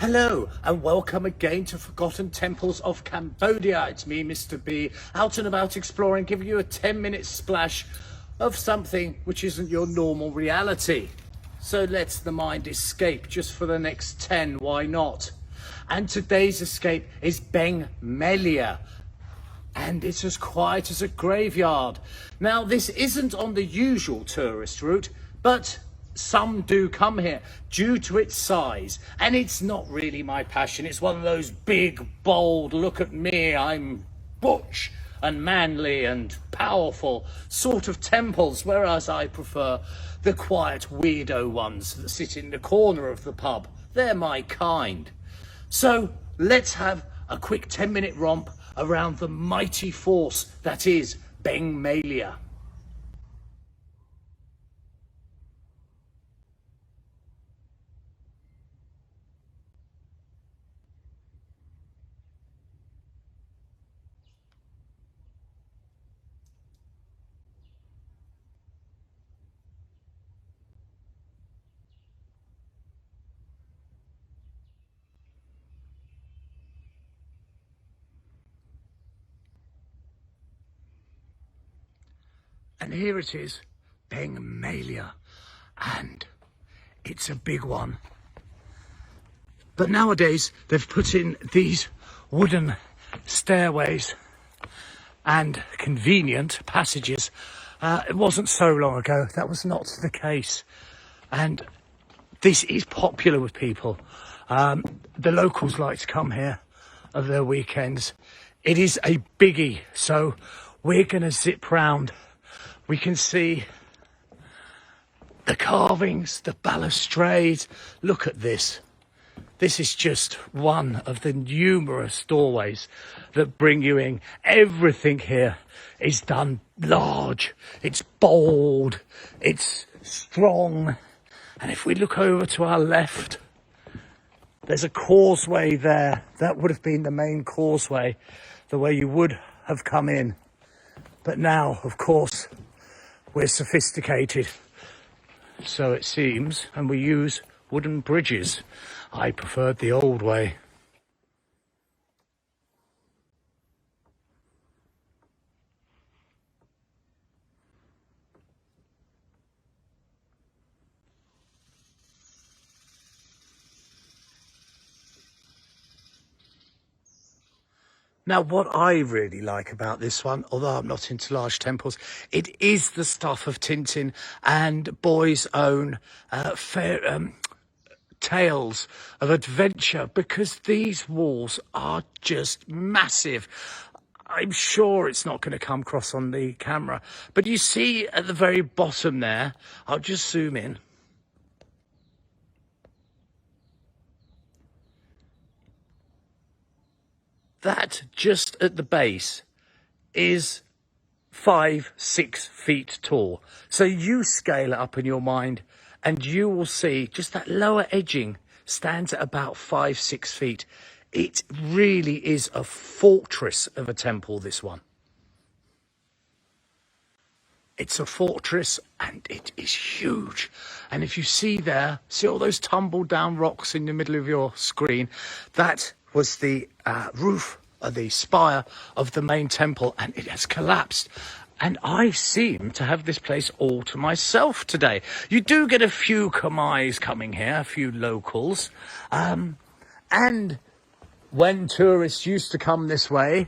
Hello and welcome again to Forgotten Temples of Cambodia. It's me, Mr. B, out and about exploring, giving you a 10-minute splash of something which isn't your normal reality. So let the mind escape just for the next 10, why not? And today's escape is Beng Mealea. And it's as quiet as a graveyard. Now, this isn't on the usual tourist route, but some do come here due to its size. And it's not really my passion. It's one of those big, bold, look at me, I'm butch and manly and powerful sort of temples, whereas I prefer the quiet weirdo ones that sit in the corner of the pub. They're my kind. So let's have a quick 10-minute romp around the mighty force that is Beng Mealea. And here it is, Beng Mealea, and it's a big one. But nowadays they've put in these wooden stairways and convenient passages. It wasn't so long ago that was not the case, and this is popular with people. The locals like to come here of their weekends. It is a biggie, so we're gonna zip round. We can see the carvings, the balustrades. Look at this. This is just one of the numerous doorways that bring you in. Everything here is done large. It's bold. It's strong. And if we look over to our left, there's a causeway there. That would have been the main causeway, the way you would have come in. But now, of course, we're sophisticated, so it seems, and we use wooden bridges. I preferred the old way. Now, what I really like about this one, although I'm not into large temples, it is the stuff of Tintin and Boy's own tales of adventure, because these walls are just massive. I'm sure it's not going to come across on the camera, but you see at the very bottom there, I'll just zoom in. That just at the base is 5-6 feet tall. So you scale it up in your mind and you will see just that lower edging stands at about 5-6 feet. It really is a fortress of a temple, this one. It's a fortress and it is huge. And if you see there, see all those tumbled down rocks in the middle of your screen? That was the roof, the spire of the main temple, and it has collapsed. And I seem to have this place all to myself today. You do get a few Khmers coming here, a few locals. And when tourists used to come this way,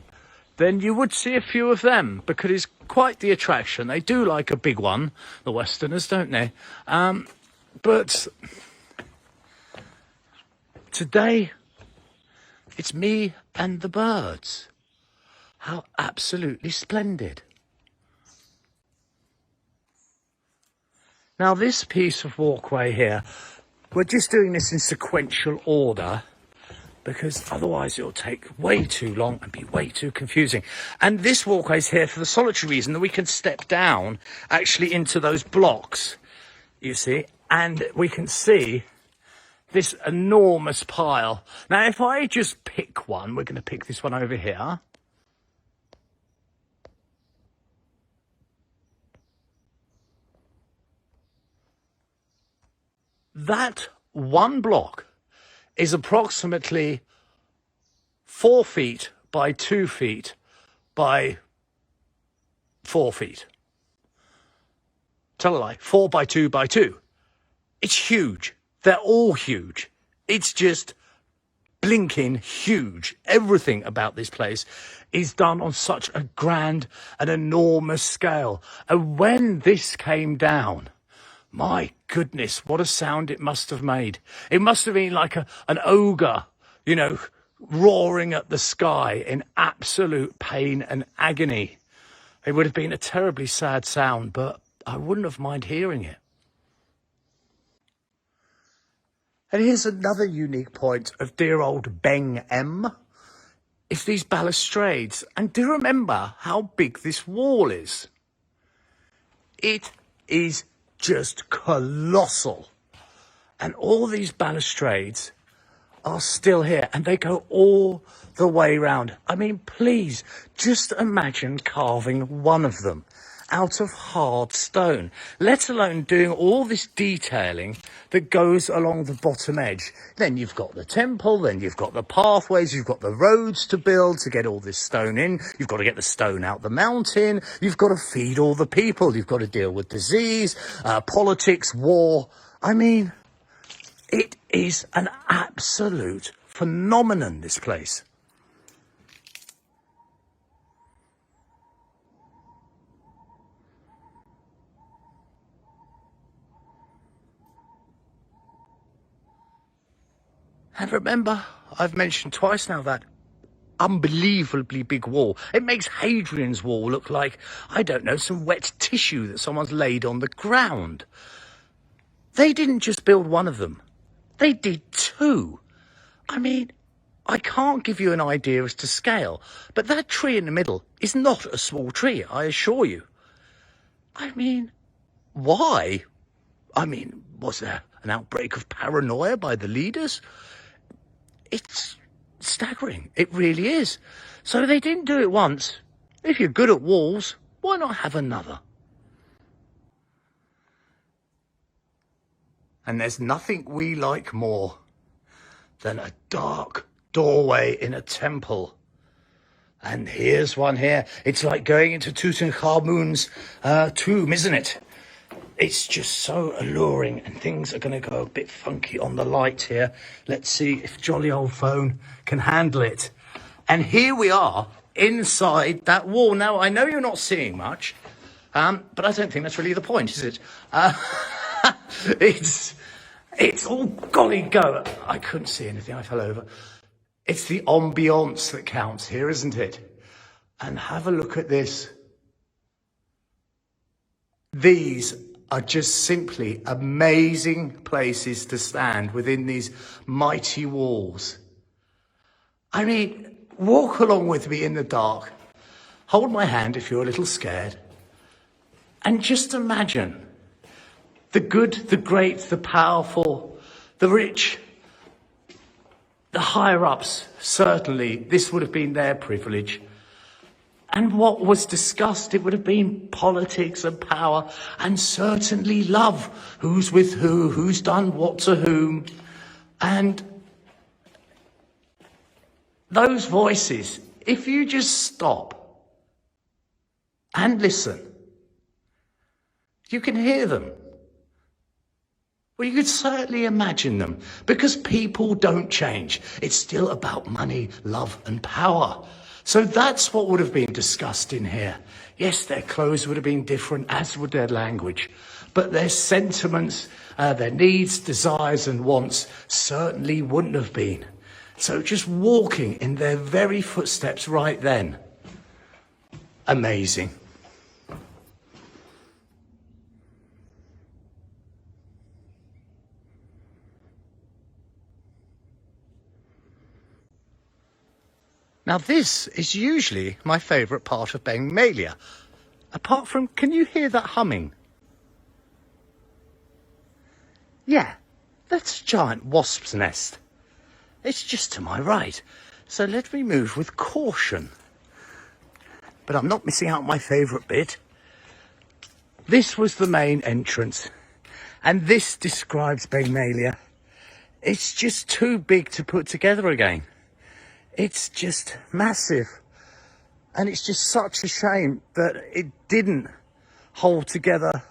then you would see a few of them, because it's quite the attraction. They do like a big one, the Westerners, don't they? But today, it's me and the birds. How absolutely splendid. Now, this piece of walkway here, we're just doing this in sequential order, because otherwise it'll take way too long and be way too confusing. And this walkway is here for the solitary reason that we can step down actually into those blocks, you see, and we can see this enormous pile. Now, if I just pick one, we're going to pick this one over here. That one block is approximately 4 feet by 2 feet by 4 feet. Tell a lie, 4 by 2 by 2. It's huge. They're all huge. It's just blinking huge. Everything about this place is done on such a grand and enormous scale. And when this came down, my goodness, what a sound it must have made. It must have been like an ogre, you know, roaring at the sky in absolute pain and agony. It would have been a terribly sad sound, but I wouldn't have minded hearing it. And here's another unique point of dear old Beng M. It's these balustrades. And do remember how big this wall is. It is just colossal. And all these balustrades are still here, and they go all the way round. I mean, please, just imagine carving one of them out of hard stone, let alone doing all this detailing that goes along the bottom edge. Then you've got the temple, then you've got the pathways, you've got the roads to build to get all this stone in, you've got to get the stone out the mountain, you've got to feed all the people, you've got to deal with disease, politics, war. I mean, it is an absolute phenomenon, this place. And remember, I've mentioned twice now that unbelievably big wall. It makes Hadrian's Wall look like, I don't know, some wet tissue that someone's laid on the ground. They didn't just build one of them. They did 2. I mean, I can't give you an idea as to scale, but that tree in the middle is not a small tree, I assure you. I mean, why? I mean, was there an outbreak of paranoia by the leaders? It's staggering. It really is. So they didn't do it once. If you're good at walls, why not have another? And there's nothing we like more than a dark doorway in a temple. And here's one here. It's like going into Tutankhamun's tomb, isn't it? It's just so alluring, and things are going to go a bit funky on the light here. Let's see if jolly old phone can handle it. And here we are inside that wall. Now, I know you're not seeing much, but I don't think that's really the point, is it? It's all golly go. I couldn't see anything. I fell over. It's the ambience that counts here, isn't it? And have a look at this. These are just simply amazing places to stand within these mighty walls. I mean, walk along with me in the dark. Hold my hand if you're a little scared. And just imagine the good, the great, the powerful, the rich, the higher-ups. Certainly, this would have been their privilege. And what was discussed, it would have been politics and power, and certainly love. Who's with who, who's done what to whom. And those voices, if you just stop and listen, you can hear them. Well, you could certainly imagine them, because people don't change. It's still about money, love and power. So that's what would have been discussed in here. Yes, their clothes would have been different, as would their language. But their sentiments, their needs, desires and wants certainly wouldn't have been. So just walking in their very footsteps right then. Amazing. Now this is usually my favourite part of Beng Mealea. Apart from, can you hear that humming? Yeah, that's a giant wasp's nest. It's just to my right. So let me move with caution. But I'm not missing out my favourite bit. This was the main entrance. And this describes Beng Mealea It's just too big to put together again. It's just massive. And it's just such a shame that it didn't hold together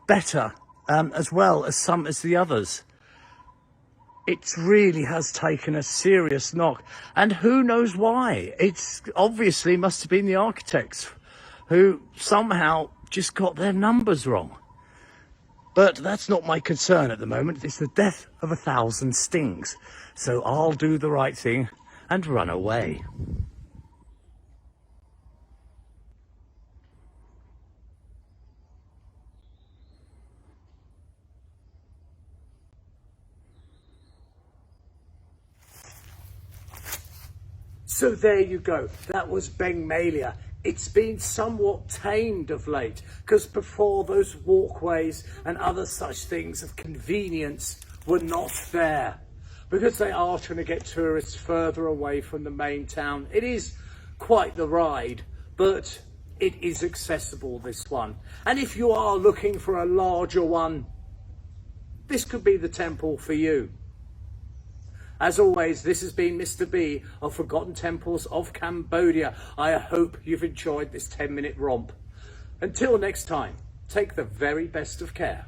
better, as well as some as the others. It really has taken a serious knock, and who knows why. It's obviously must have been the architects who somehow just got their numbers wrong. But that's not my concern at the moment. It's the death of 1,000 stings. So I'll do the right thing and run away. So there you go. That was Beng Mealea. It's been somewhat tamed of late, because before those walkways and other such things of convenience were not there, because they are trying to get tourists further away from the main town. It is quite the ride, but it is accessible, this one. And if you are looking for a larger one, this could be the temple for you. As always, this has been Mr. B of Forgotten Temples of Cambodia. I hope you've enjoyed this 10-minute romp. Until next time, take the very best of care.